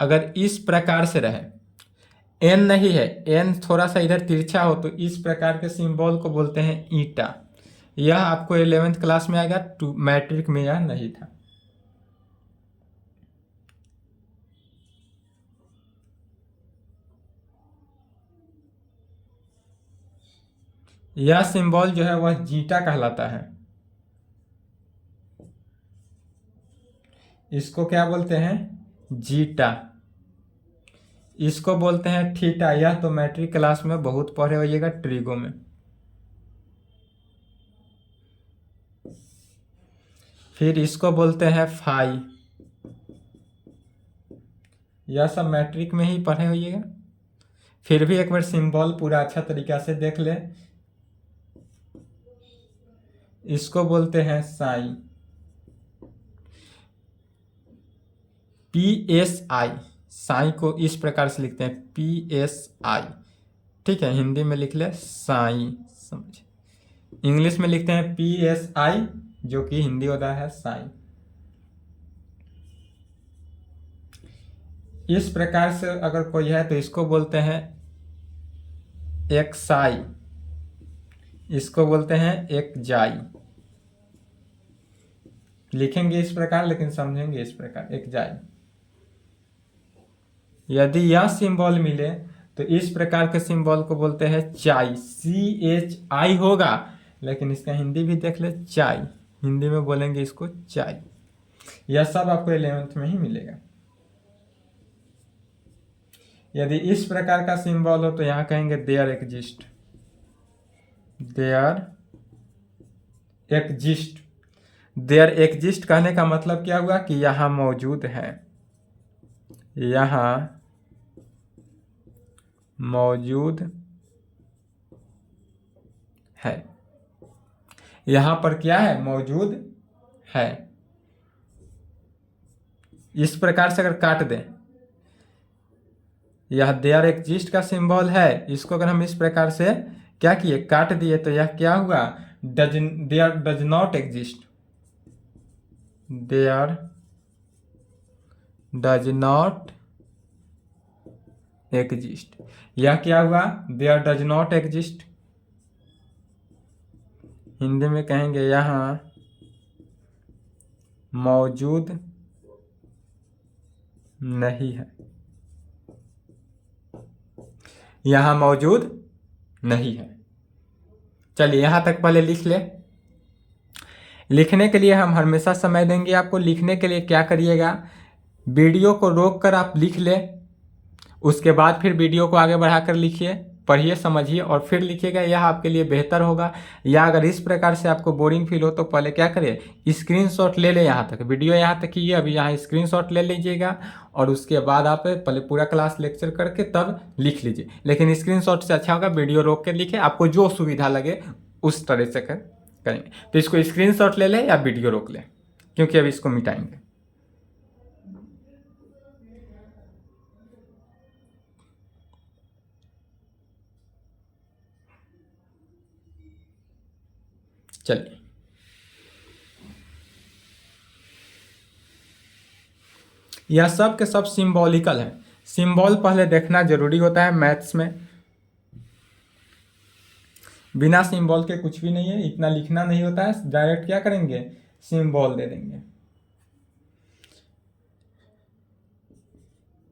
अगर इस प्रकार से रहे, एन नहीं है, एन थोड़ा सा इधर तिरछा हो, तो इस प्रकार के सिंबल को बोलते हैं ईटा। यह आपको 11th क्लास में आएगा, मैट्रिक में यह नहीं था। यह सिंबल जो है वह जीटा कहलाता है। इसको क्या बोलते हैं? जीटा। इसको बोलते हैं थीटा। यह तो मैट्रिक क्लास में बहुत पढ़े होइएगा, ट्रिगो में। फिर इसको बोलते हैं फाई। यह सब मैट्रिक में ही पढ़े होइएगा। फिर भी एक बार सिंबल पूरा अच्छा तरीका से देख ले। इसको बोलते हैं साई। PSI, साई को इस प्रकार से लिखते हैं PSI। ठीक है, हिंदी में लिख ले साई, समझे। इंग्लिश में लिखते हैं PSI, जो कि हिंदी होता है साई। इस प्रकार से अगर कोई है तो इसको बोलते हैं एक साई, इसको बोलते हैं एक जाई। लिखेंगे इस प्रकार लेकिन समझेंगे इस प्रकार, एक जाई। यदि यह सिंबल मिले तो इस प्रकार के सिंबल को बोलते हैं चाई। CHI होगा, लेकिन इसका हिंदी भी देख ले, चाई। हिंदी में बोलेंगे इसको चाई। यह सब आपको 11th में ही मिलेगा। यदि इस प्रकार का सिंबल हो तो यहां कहेंगे there exist. There exist. There exist कहने का मतलब क्या हुआ कि यहां मौजूद है, यहां मौजूद है। यहां पर क्या है? मौजूद है। इस प्रकार से अगर काट दें, यह देयर एग्जिस्ट का सिंबल है, इसको अगर हम इस प्रकार से क्या किए, काट दिए, तो यह क्या हुआ? There does not exist. There does not exist. यह क्या हुआ? There does not exist. Hindi में कहेंगे यहां मौजूद नहीं है। यहां मौजूद नहीं है। चलिए यहां तक पहले लिख ले। लिखने के लिए हम हमेशा समय देंगे आपको। लिखने के लिए क्या करिएगा, वीडियो को रोक कर आप लिख ले, उसके बाद फिर वीडियो को आगे बढ़ाकर लिखिए, पढ़िए, समझिए और फिर लिखिएगा। यह आपके लिए बेहतर होगा। या अगर इस प्रकार से आपको बोरिंग फील हो तो पहले क्या करिए, स्क्रीनशॉट ले ले। यहाँ तक वीडियो यहाँ तक कीजिए, अभी यहाँ स्क्रीनशॉट ले लीजिएगा और उसके बाद आप पहले पूरा क्लास लेक्चर करके तब लिख लीजिए। लेकिन स्क्रीनशॉट से अच्छा होगा वीडियो रोक कर लिखे, आपको जो सुविधा लगे उस तरह से करेंगे। तो इसको स्क्रीनशॉट ले ले या वीडियो रोक ले, क्योंकि अभी इसको मिटाएंगे। चलिए, यह सब के सब सिंबॉलिकल है। सिंबल पहले देखना जरूरी होता है मैथ्स में। बिना सिंबल के कुछ भी नहीं है, इतना लिखना नहीं होता है। डायरेक्ट क्या करेंगे, सिंबल दे देंगे।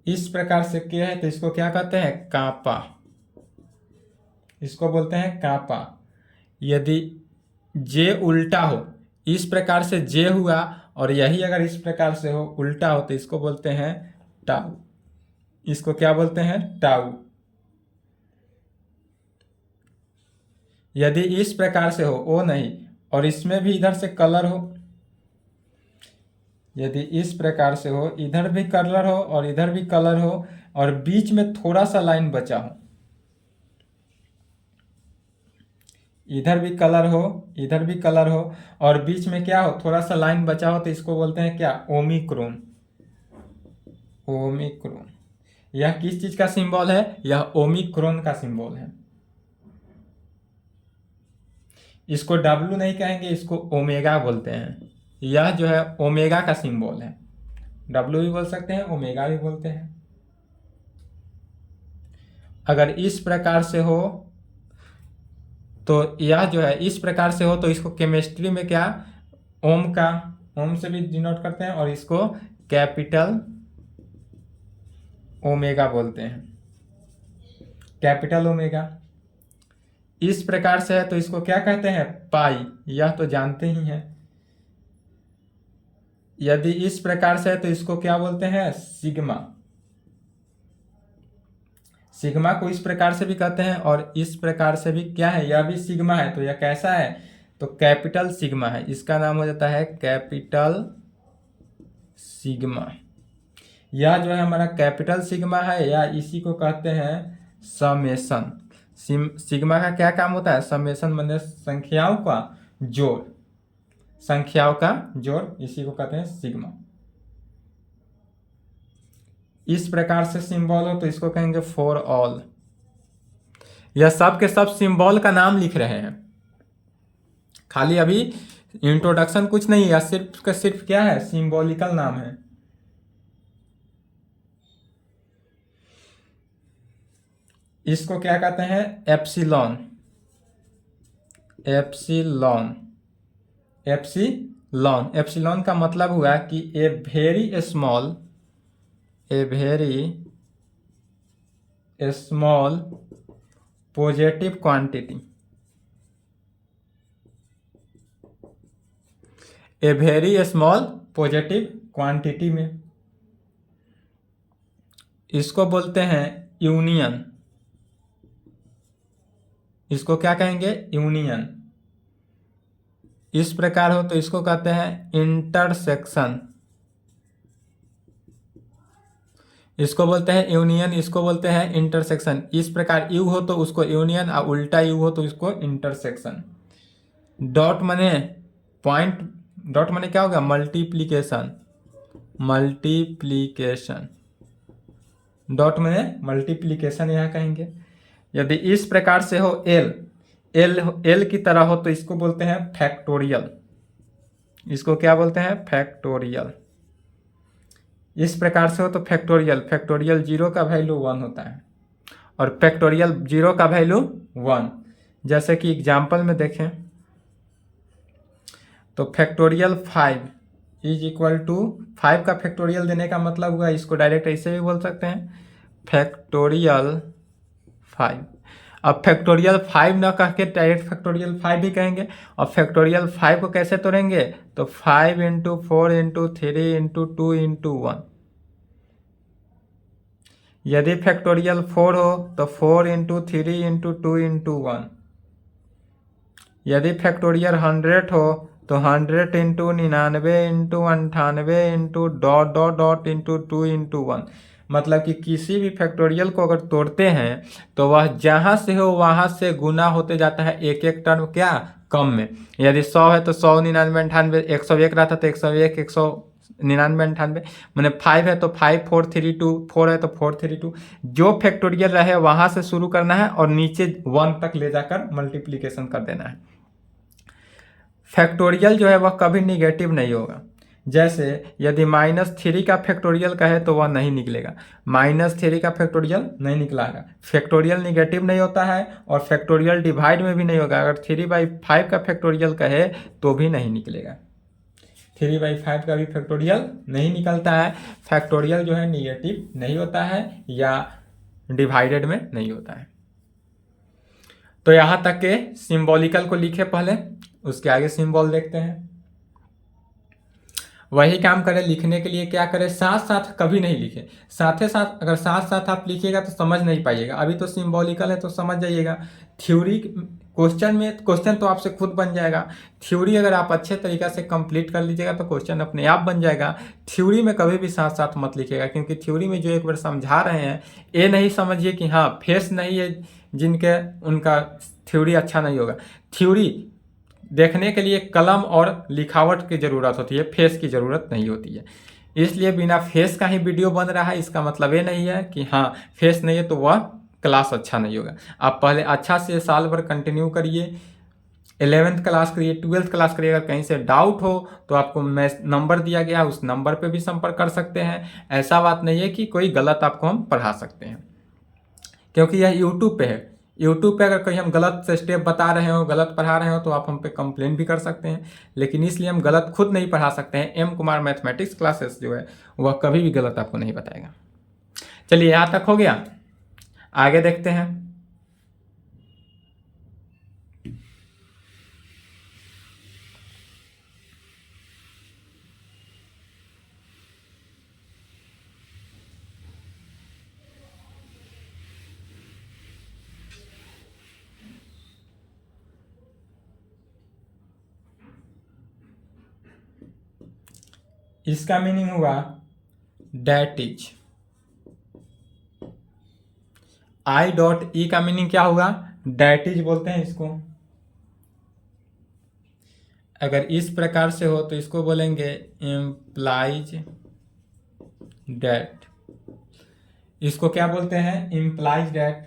इस प्रकार से क्या है तो इसको क्या कहते हैं, कापा। इसको बोलते हैं कापा। यदि जे उल्टा हो, इस प्रकार से जे हुआ और यही अगर इस प्रकार से हो, उल्टा हो, तो इसको बोलते हैं टाउ। इसको क्या बोलते हैं, टाउ। यदि इस प्रकार से हो, ओ नहीं, और इसमें भी इधर से कलर हो, यदि इस प्रकार से हो, इधर भी कलर हो और इधर भी कलर हो और बीच में थोड़ा सा लाइन बचा हो, इधर भी कलर हो, इधर भी कलर हो और बीच में क्या हो, थोड़ा सा लाइन बचा हो, तो इसको बोलते हैं क्या, ओमिक्रोन। ओमिक्रोन। यह किस चीज का सिंबल है, यह ओमिक्रोन का सिंबल है। इसको डब्लू नहीं कहेंगे, इसको ओमेगा बोलते हैं। यह जो है ओमेगा का सिंबल है। डब्लू भी बोल सकते हैं, ओमेगा भी बोलते हैं। अगर इस प्रकार से हो तो यह जो है इस प्रकार से हो तो इसको केमिस्ट्री में क्या ओम से भी डिनोट करते हैं और इसको कैपिटल ओमेगा बोलते हैं, कैपिटल ओमेगा। इस प्रकार से है तो इसको क्या कहते हैं पाई, यह तो जानते ही हैं। यदि इस प्रकार से है तो इसको क्या बोलते हैं सिग्मा, सिग्मा को इस प्रकार से भी कहते हैं और इस प्रकार से भी क्या है, यह भी सिग्मा है। तो यह कैसा है, तो कैपिटल सिग्मा है, इसका नाम हो जाता है कैपिटल सिग्मा। यह जो है हमारा कैपिटल सिग्मा है, या इसी को कहते हैं समेशन। सिग्मा का क्या काम होता है, समेशन मतलब संख्याओं का जोड़, संख्याओं का जोड़, इसी को कहते हैं सिग्मा। इस प्रकार से सिंबल हो तो इसको कहेंगे फॉर ऑल। यह सब के सब सिंबल का नाम लिख रहे हैं, खाली अभी इंट्रोडक्शन कुछ नहीं है, सिर्फ का सिर्फ क्या है सिंबॉलिकल नाम है। इसको क्या कहते हैं एप्सिलॉन, एप्सिलॉन, एप्सिलॉन। एप्सिलॉन का मतलब हुआ कि a very small, a very small positive quantity, a very small positive quantity में। इसको बोलते हैं यूनियन, इसको क्या कहेंगे यूनियन। इस प्रकार हो तो इसको कहते हैं इंटरसेक्शन, इसको बोलते हैं यूनियन, इसको बोलते हैं इंटरसेक्शन। इस प्रकार यू हो तो उसको यूनियन और उल्टा यू हो तो इसको इंटरसेक्शन। डॉट माने पॉइंट, डॉट माने क्या होगा मल्टीप्लीकेशन, मल्टीप्लीकेशन, डॉट माने मल्टीप्लीकेशन यहाँ कहेंगे। यदि इस प्रकार से हो एल, एल की तरह हो तो इसको बोलते हैं फैक्टोरियल, इसको क्या बोलते हैं फैक्टोरियल। इस प्रकार से हो तो फैक्टोरियल, फैक्टोरियल 0 का वैल्यू 1 होता है और फैक्टोरियल 0 का वैल्यू 1। जैसे कि एग्जाम्पल में देखें तो फैक्टोरियल 5 इज इक्वल टू 5 का फैक्टोरियल देने का मतलब हुआ, इसको डायरेक्ट ऐसे भी बोल सकते हैं फैक्टोरियल 5। अब फैक्टोरियल 5 ना कह के डायरेक्ट फैक्टोरियल 5 भी कहेंगे। और फैक्टोरियल 5 को कैसे तोड़ेंगे, तो 5 इंटू 4 इंटू 3 इंटू 2 इंटू 1। यदि फैक्टोरियल 4 हो तो 4 इंटू 3 इंटू 2 इंटू 1। यदि फैक्टोरियल 100 हो तो 100 into 99 into 98 into dot dot dot into 2 into 1। मतलब कि किसी भी फैक्टोरियल को अगर तोड़ते हैं तो वह जहाँ से हो वहाँ से गुना होते जाता है, एक एक टर्म क्या कम में। यदि 100 है तो 100 99 98, 101 रहता तो 101 199 98, मैंने 5 है तो 5 4 3 2, 4 है तो 4 3 2। जो फैक्टोरियल रहे वहाँ से शुरू करना है और नीचे 1 तक ले जाकर मल्टीप्लीकेशन कर देना है। फैक्टोरियल जो है वह कभी निगेटिव नहीं होगा। जैसे यदि -3 का फैक्टोरियल कहे तो वह नहीं निकलेगा, -3 का फैक्टोरियल नहीं निकलेगा। फैक्टोरियल निगेटिव नहीं होता है और फैक्टोरियल डिवाइड में भी नहीं होगा। अगर 3/5 का फैक्टोरियल कहे तो भी नहीं निकलेगा, 3/5 का भी फैक्टोरियल नहीं निकलता है। फैक्टोरियल जो है निगेटिव नहीं होता है या डिवाइडेड में नहीं होता है। तो यहाँ तक के सिंबॉलिकल को लिखे पहले, उसके आगे सिंबल देखते हैं। वही काम करें, लिखने के लिए क्या करें, साथ साथ कभी नहीं लिखें। साथे साथ अगर साथ साथ आप लिखिएगा तो समझ नहीं पाइएगा। अभी तो सिंबॉलिकल है तो समझ जाइएगा। थ्योरी क्वेश्चन में, क्वेश्चन तो आपसे खुद बन जाएगा। थ्योरी अगर आप अच्छे तरीक़े से कंप्लीट कर लीजिएगा तो क्वेश्चन अपने आप बन जाएगा। थ्योरी में कभी भी साथ साथ मत लिखिएगा, क्योंकि थ्योरी में जो एक बार समझा रहे हैं ये नहीं समझिए कि हाँ फेस नहीं है जिनके उनका थ्योरी अच्छा नहीं होगा। थ्योरी देखने के लिए कलम और लिखावट की ज़रूरत होती है, फेस की ज़रूरत नहीं होती है। इसलिए बिना फेस का ही वीडियो बन रहा है, इसका मतलब ये नहीं है कि हाँ फेस नहीं है तो वह क्लास अच्छा नहीं होगा। आप पहले अच्छा से साल भर कंटिन्यू करिए, 11th क्लास करिए, 12th क्लास करिए। अगर कहीं से डाउट हो तो आपको नंबर दिया गया है, उस नंबर पे भी संपर्क कर सकते हैं। ऐसा बात नहीं है कि कोई गलत आपको हम पढ़ा सकते हैं। क्योंकि यह यूट्यूब पे है। यूट्यूब पे अगर कहीं हम गलत स्टेप बता रहे हो, गलत पढ़ा रहे हो, तो आप हम पे कंप्लेन भी कर सकते हैं। लेकिन इसलिए हम गलत खुद नहीं पढ़ा सकते हैं। एम कुमार मैथमेटिक्स क्लासेस जो है वह कभी भी गलत आपको नहीं बताएगा। चलिए यहाँ तक हो गया, आगे देखते हैं। इसका मीनिंग हुआ that is. I dot E का मीनिंग क्या होगा? डेट इज बोलते हैं इसको। अगर इस प्रकार से हो तो इसको बोलेंगे इम्प्लाइज डेट। इसको क्या बोलते हैं? Implies that.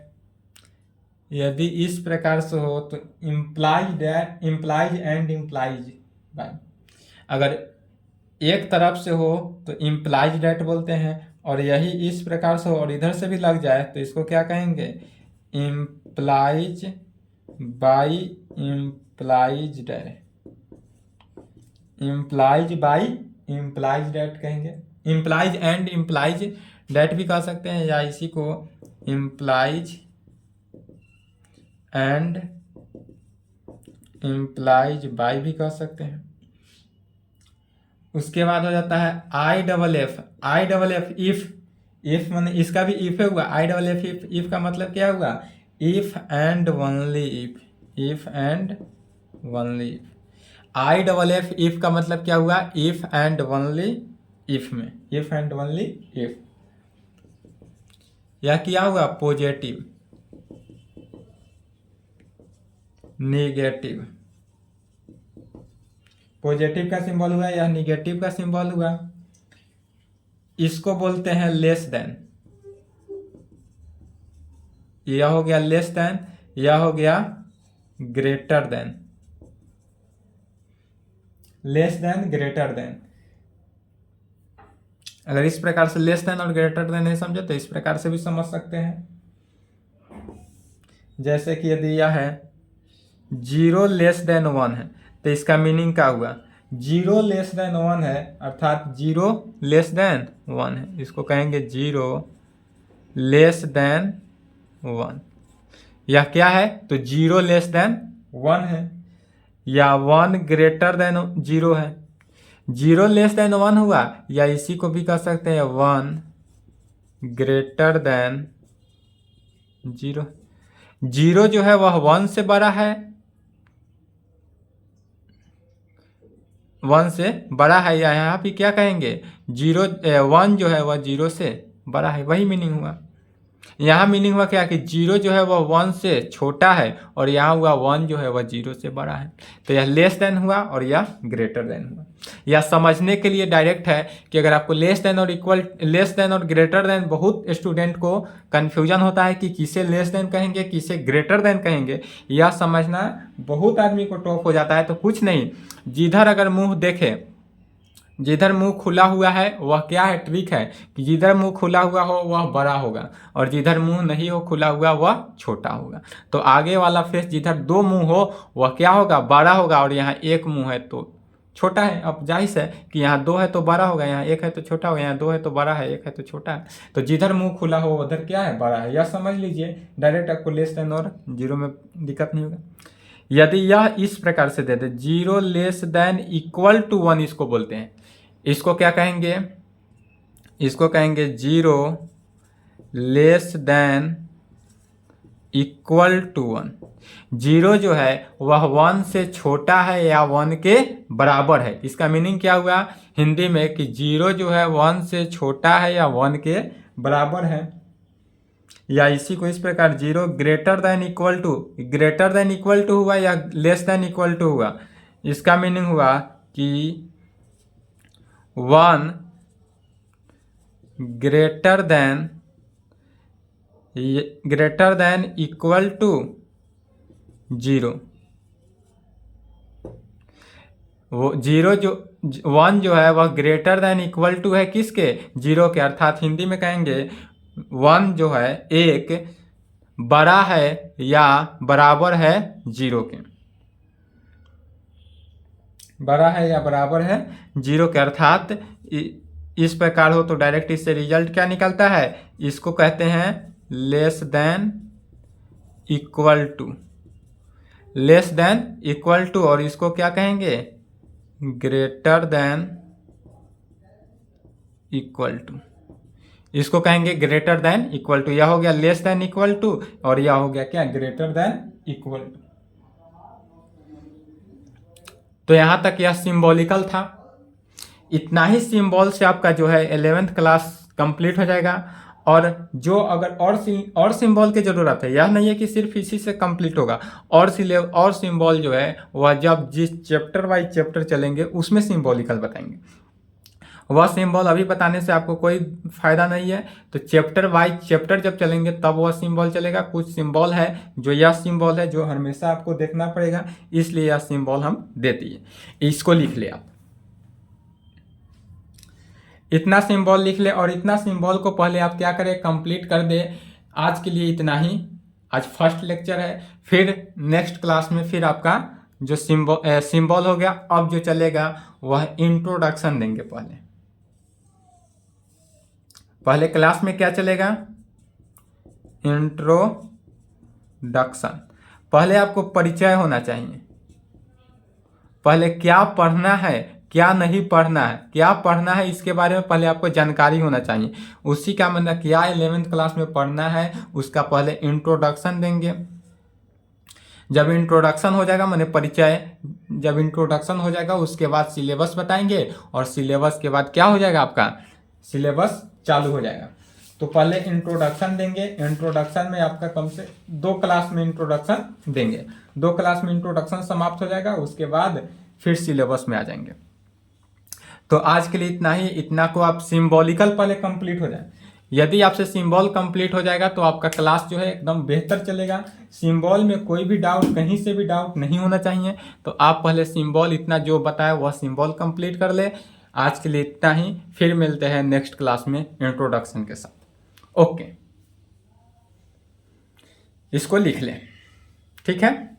यदि इस प्रकार से हो तो implies that, implies and implies by. अगर एक तरफ से हो तो इम्प्लाइज डेट बोलते हैं, और यही इस प्रकार से हो और इधर से भी लग जाए तो इसको क्या कहेंगे? Implies by implies that. Implies by implies date कहेंगे। इम्प्लाइज एंड इम्प्लाइज डेट भी कह सकते हैं, या इसी को इम्प्लाइज एंड इम्प्लाइज बाई भी कह सकते हैं। उसके बाद हो जाता है I double F. I double F if. If माने इसका भी इफ हुआ। I double F if. If का मतलब क्या हुआ? If and only if. If and only if. I double F if का मतलब क्या हुआ? इफ एंड ओनली इफ में। If and only if. यह क्या हुआ? Positive, negative. पॉजिटिव का सिंबल हुआ, यह निगेटिव का सिंबल हुआ। इसको बोलते हैं लेस देन। यह हो गया लेस देन, यह हो गया greater than. Less than, greater than. अगर इस प्रकार से लेस देन और ग्रेटर देन नहीं समझे तो इस प्रकार से भी समझ सकते हैं। जैसे कि यदि यह है 0 लेस देन 1 है तो इसका मीनिंग क्या हुआ? 0 लेस देन 1 है अर्थात 0 लेस देन 1 है। इसको कहेंगे 0 लेस देन 1। यह क्या है? तो 0 लेस देन 1 है, या 1 ग्रेटर देन 0 है। 0 लेस देन 1 हुआ, या इसी को भी कह सकते हैं 1 ग्रेटर देन 0। 0 जो है वह 1 से बड़ा है, 1 से बड़ा है, या यहाँ भी क्या कहेंगे? 1 जो है वह 0 से बड़ा है। वही मीनिंग हुआ। यहाँ मीनिंग हुआ क्या कि 0 जो है वह 1 से छोटा है, और यहाँ हुआ 1 जो है वह 0 से बड़ा है। तो यह लेस देन हुआ और यह ग्रेटर देन हुआ। यह समझने के लिए डायरेक्ट है कि अगर आपको लेस देन और इक्वल, लेस देन और ग्रेटर देन, बहुत स्टूडेंट को कन्फ्यूजन होता है कि किसे लेस देन कहेंगे, किसे ग्रेटर देन कहेंगे। यह समझना बहुत आदमी को टफ हो जाता है। तो कुछ नहीं, जिधर अगर मुंह देखे, जिधर मुंह खुला हुआ है वह क्या है? ट्रिक है कि जिधर मुंह खुला हुआ हो वह बड़ा होगा, और जिधर मुंह नहीं हो खुला हुआ वह छोटा होगा। तो आगे वाला फेस जिधर 2 मुंह हो वह क्या होगा? बड़ा होगा, और यहाँ 1 मुंह है तो छोटा है। अब जाहिर है कि यहाँ 2 है तो बड़ा होगा, यहाँ 1 है तो छोटा होगा, यहाँ 2 है तो बड़ा है, 1 है तो छोटा है। तो जिधर मुंह खुला हो उधर क्या है? बड़ा है। यह समझ लीजिए, डायरेक्ट आपको लेस देन और 0 में दिक्कत नहीं होगा। यदि यह इस प्रकार से दे दे 0 लेस देन इक्वल टू 1, इसको बोलते हैं। इसको क्या कहेंगे? इसको कहेंगे 0 लेस देन इक्वल टू 1। 0 जो है वह 1 से छोटा है या 1 के बराबर है। इसका मीनिंग क्या हुआ हिंदी में? कि 0 जो है 1 से छोटा है या 1 के बराबर है। या इसी को इस प्रकार 0 greater than equal to, greater than equal to हुआ या लेस देन इक्वल टू हुआ। इसका मीनिंग हुआ कि 1 ग्रेटर देन इक्वल टू 0। वो 0 जो 1 जो है वह ग्रेटर देन इक्वल टू है किसके? 0 के। अर्थात हिंदी में कहेंगे 1 जो है 1 बड़ा है या बराबर है 0 के, बड़ा है या बराबर है 0 के, अर्थात इस प्रकार हो तो डायरेक्ट इससे रिजल्ट क्या निकलता है, इसको कहते हैं less than equal to, less than equal to, और इसको क्या कहेंगे, ग्रेटर देन इक्वल टू, इसको कहेंगे ग्रेटर देन इक्वल टू। यह हो गया लेस देन इक्वल टू और यह हो गया क्या, ग्रेटर देन इक्वल टू। तो यहां तक यह सिंबॉलिकल था। इतना ही सिंबल से आपका जो है 11th क्लास कंप्लीट हो जाएगा। और जो अगर और सिंबल की जरूरत है, यह नहीं है कि सिर्फ इसी से कंप्लीट होगा, और सिंबल जो है वह जब जिस चैप्टर वाइज चैप्टर चलेंगे उसमें सिंबॉलिकल बताएंगे। वह सिंबल अभी बताने से आपको कोई फायदा नहीं है, तो चैप्टर वाइज चैप्टर जब चलेंगे तब वह सिंबल चलेगा। कुछ सिंबल है जो यह सिंबल है जो हमेशा आपको देखना पड़ेगा, इसलिए यह सिंबल हम देती है। इसको लिख ले आप, इतना सिंबल लिख ले, और इतना सिंबल को पहले आप क्या करें, कंप्लीट कर दे। आज के लिए इतना ही, आज फर्स्ट लेक्चर है। फिर नेक्स्ट क्लास में फिर आपका जो सिंबल हो गया, अब जो चलेगा वह इंट्रोडक्शन देंगे। पहले क्लास में क्या चलेगा, इंट्रोडक्शन। पहले आपको परिचय होना चाहिए, पहले क्या पढ़ना है क्या नहीं पढ़ना है, क्या पढ़ना है इसके बारे में पहले आपको जानकारी होना चाहिए। उसी का मतलब क्या 11th क्लास में पढ़ना है उसका पहले इंट्रोडक्शन देंगे। जब इंट्रोडक्शन हो जाएगा माने परिचय, जब इंट्रोडक्शन हो जाएगा उसके बाद सिलेबस बताएंगे, और सिलेबस के बाद क्या हो जाएगा, आपका सिलेबस चालू हो जाएगा। तो पहले इंट्रोडक्शन देंगे, इंट्रोडक्शन में आपका कम से 2 क्लास में इंट्रोडक्शन देंगे, 2 क्लास में इंट्रोडक्शन समाप्त हो जाएगा, उसके बाद फिर सिलेबस में आ जाएंगे। तो आज के लिए इतना ही, इतना को आप सिंबॉलिकल पहले कंप्लीट हो जाए। यदि आपसे सिंबल कंप्लीट हो जाएगा तो आपका क्लास जो है एकदम बेहतर चलेगा। सिंबल में कोई भी डाउट, कहीं से भी डाउट नहीं होना चाहिए। तो आप पहले सिंबल इतना जो बताया वह सिंबल कंप्लीट कर ले। आज के लिए इतना ही, फिर मिलते हैं नेक्स्ट क्लास में इंट्रोडक्शन के साथ। ओके, इसको लिख लें, ठीक है।